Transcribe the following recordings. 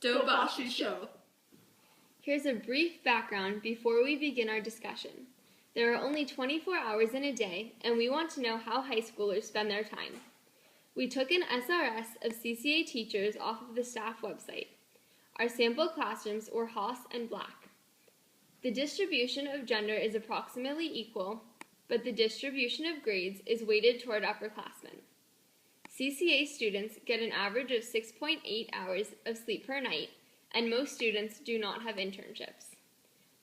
Dobashi Show. Here's a brief background before we begin our discussion. There are only 24 hours in a day, and we want to know how high schoolers spend their time. We took an SRS of CCA teachers off of the staff website. Our sample classrooms were Haas and Black. The distribution of gender is approximately equal, but the distribution of grades is weighted toward upperclassmen. CCA students get an average of 6.8 hours of sleep per night, and most students do not have internships.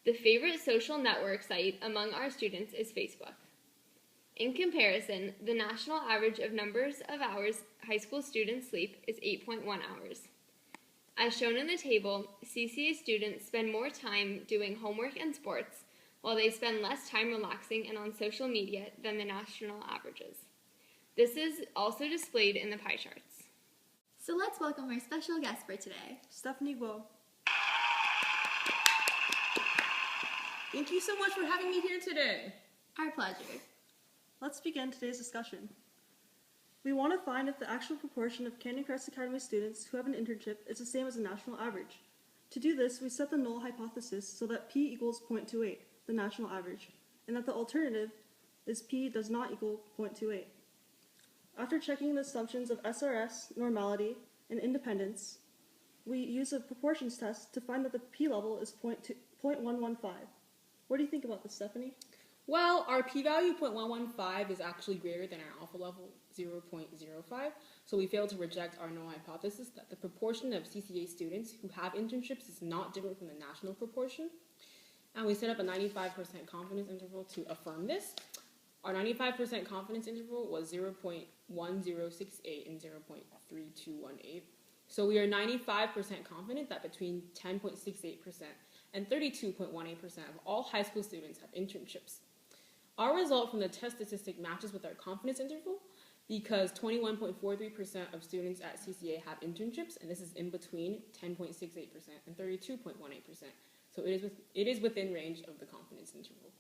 The favorite social network site among our students is Facebook. In comparison, the national average of numbers of hours high school students sleep is 8.1 hours. As shown in the table, CCA students spend more time doing homework and sports, while they spend less time relaxing and on social media than the national averages. This is also displayed in the pie charts. So let's welcome our special guest for today, Stephanie Guo. Thank you so much for having me here today. Our pleasure. Let's begin today's discussion. We want to find if the actual proportion of Canyon Crest Academy students who have an internship is the same as the national average. To do this, we set the null hypothesis so that P equals 0.28, the national average, and that the alternative is P does not equal 0.28. After checking the assumptions of SRS, normality, and independence, we use a proportions test to find that the P level is 0.115. What do you think about this, Stephanie? Well, our p-value 0.115 is actually greater than our alpha level 0.05, so we failed to reject our null hypothesis that the proportion of CCA students who have internships is not different from the national proportion. And we set up a 95% confidence interval to affirm this. Our 95% confidence interval was 0.1068 and 0.3218. So we are 95% confident that between 10.68% and 32.18% of all high school students have internships. Our result from the test statistic matches with our confidence interval because 21.43% of students at CCA have internships, and this is in between 10.68% and 32.18%. So it is within range of the confidence interval.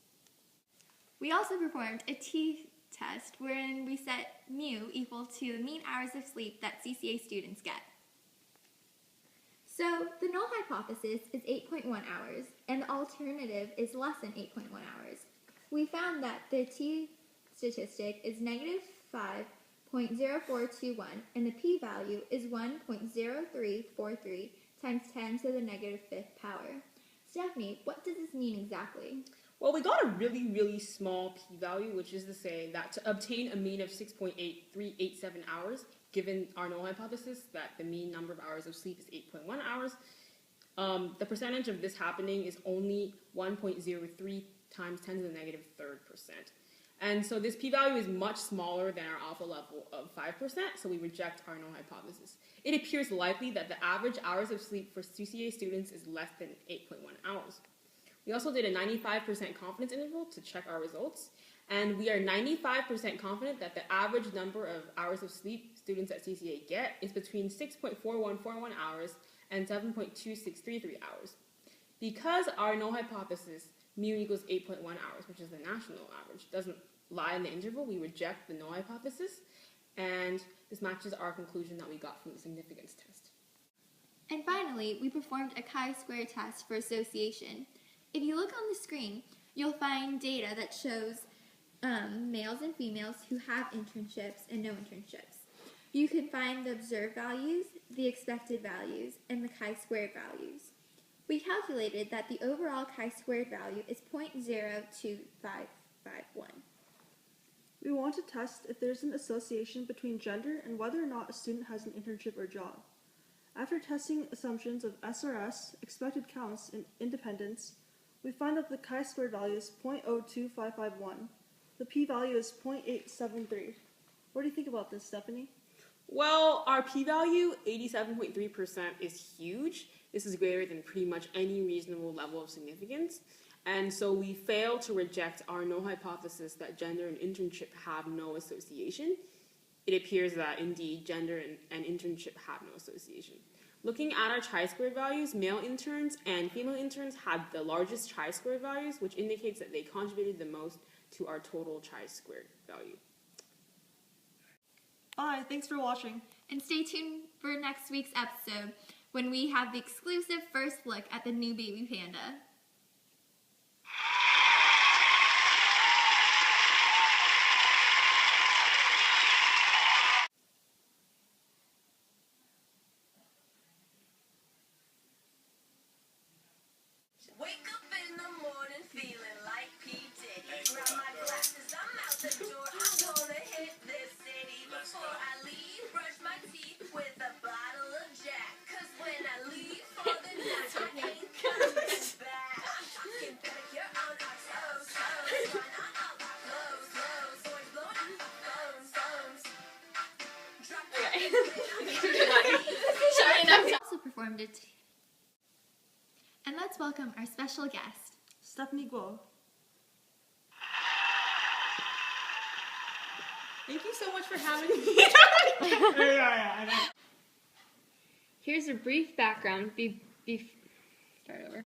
We also performed a t-test wherein we set mu equal to the mean hours of sleep that CCA students get. So the null hypothesis is 8.1 hours, and the alternative is less than 8.1 hours. We found that the t-statistic is negative 5.0421, and the p-value is 1.0343 times 10 to the negative fifth power. Stephanie, what does this mean exactly? Well, we got a really, really small p-value, which is to say that to obtain a mean of 6.8387 hours, given our null hypothesis that the mean number of hours of sleep is 8.1 hours, the percentage of this happening is only 1.03 times 10 to the negative third percent. And so this p-value is much smaller than our alpha level of 5%, so we reject our null hypothesis. It appears likely that the average hours of sleep for CCA students is less than 8.1 hours. We also did a 95% confidence interval to check our results, and we are 95% confident that the average number of hours of sleep students at CCA get is between 6.4141 hours and 7.2633 hours. Because our null hypothesis, mu equals 8.1 hours, which is the national average, doesn't lie in the interval, we reject the null hypothesis, and this matches our conclusion that we got from the significance test. And finally, we performed a chi-square test for association. If you look on the screen, you'll find data that shows males and females who have internships and no internships. You can find the observed values, the expected values, and the chi-squared values. We calculated that the overall chi-squared value is 0.02551. We want to test if there's an association between gender and whether or not a student has an internship or job. After testing assumptions of SRS, expected counts, and independence, we find that the chi-squared value is 0.02551. The p-value is 0.873. What do you think about this, Stephanie? Well, our p-value, 87.3%, is huge. This is greater than pretty much any reasonable level of significance. And so we fail to reject our null hypothesis that gender and internship have no association. It appears that, indeed, gender and internship have no association. Looking at our chi-squared values, male interns and female interns had the largest chi-squared values, which indicates that they contributed the most to our total chi-squared value. Bye, thanks for watching. And stay tuned for next week's episode, when we have the exclusive first look at the new baby panda. Wake up in the morning feeling like P. Diddy. Grab my glasses, I'm out the door. I'm gonna hit this city. Before I leave, brush my teeth with a bottle of Jack. 'Cause when I leave for the night, I ain't coming back. I'm talking pedicure on our toes, toes. Run on all our clothes, clothes. Boys blowing up phones, phones. Drop Also performed it. And let's welcome our special guest. Stephanie Guo. Thank you so much for having me. Here's a brief background. Start over.